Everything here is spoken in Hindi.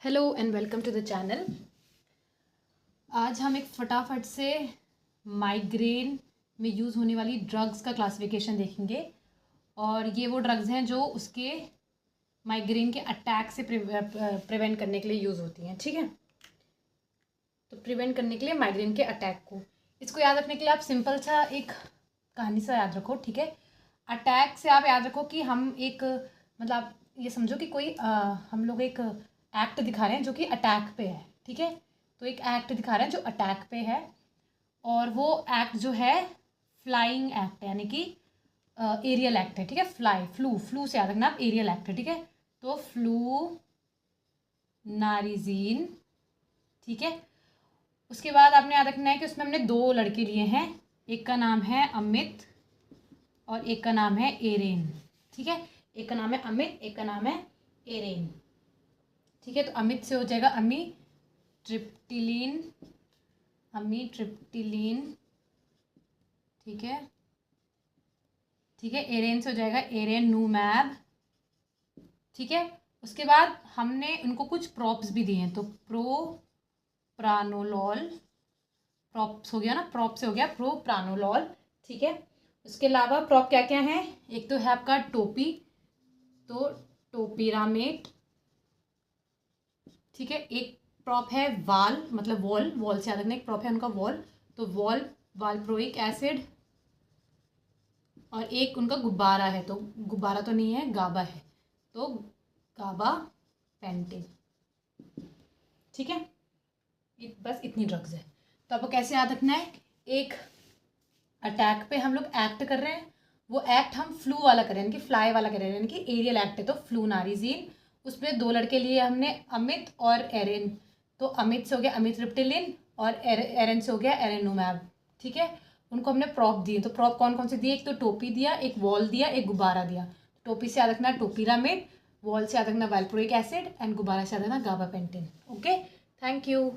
Hello and welcome to the channel. आज हम एक फटाफट से माइग्रेन में यूज़ होने वाली ड्रग्स का क्लासिफिकेशन देखेंगे और ये वो ड्रग्स हैं जो उसके माइग्रेन के अटैक से प्रिवेंट करने के लिए यूज़ होती हैं। ठीक है, तो प्रिवेंट करने के लिए माइग्रेन के अटैक को, इसको याद रखने के लिए आप सिंपल सा एक कहानी सा याद रखो। ठीक है, अटैक से आप याद रखो कि हम एक मतलब ये समझो कि कोई हम लोग एक एक्ट दिखा रहे हैं जो कि अटैक पे है। ठीक है, तो एक एक्ट दिखा रहे हैं जो अटैक पे है और वो एक्ट जो है फ्लाइंग एक्ट यानी कि एरियल एक्ट है। ठीक है, फ्लू से याद रखना आप, एरियल एक्ट है। ठीक है, तो फ्लू नारिजीन। ठीक है, उसके बाद आपने याद रखना है कि उसमें हमने दो लड़के लिए हैं, एक का नाम है अमित और एक का नाम है एरेन। ठीक है, एक का नाम है अमित, एक का नाम है एरेन। ठीक है, तो अमित से हो जाएगा अमी ट्रिप्टिलीन। ठीक है, ठीक है, एरेन से हो जाएगा एरेन नूमैब। ठीक है, उसके बाद हमने उनको कुछ प्रॉप्स भी दिए हैं, तो प्रोप्रानोलॉल, प्रॉप्स हो गया ना, प्रॉप से हो गया प्रोप्रानोलॉल। ठीक है, उसके अलावा प्रॉप क्या क्या है, एक तो है आपका टोपी, तो टोपिरामेट। ठीक है, एक प्रॉप है वाल, मतलब वॉल से याद रखना, एक प्रॉप है उनका वॉल, तो वालप्रोइक एसिड। और एक उनका गुब्बारा है, तो गुब्बारा तो नहीं है, गाबा है, तो गाबा पेंटिन। ठीक है, बस इतनी ड्रग्स है। तो आपको कैसे याद रखना है, एक अटैक पे हम लोग एक्ट कर रहे हैं, वो एक्ट हम फ्लू वाला कर रहे हैं, यानी कि फ्लाई वाला कर रहे हैं, यानी कि एरियल एक्ट है, तो फ्लू नारिजीन। उसमें दो लड़के लिए हमने अमित और एरेन, तो अमित से हो गया अमित रिप्टिलिन और एरेन से हो गया एरेनुमैब। ठीक है, उनको हमने प्रॉप दिए, तो प्रॉप कौन कौन से दिए, एक तो टोपी दिया, एक वॉल दिया, एक गुब्बारा दिया। टोपी से याद रखना टोपिरामेट, वॉल से याद रखना वैल्प्रोइक एसिड एंड गुब्बारा से याद रखना गाबापेंटिन। Okay, thank you.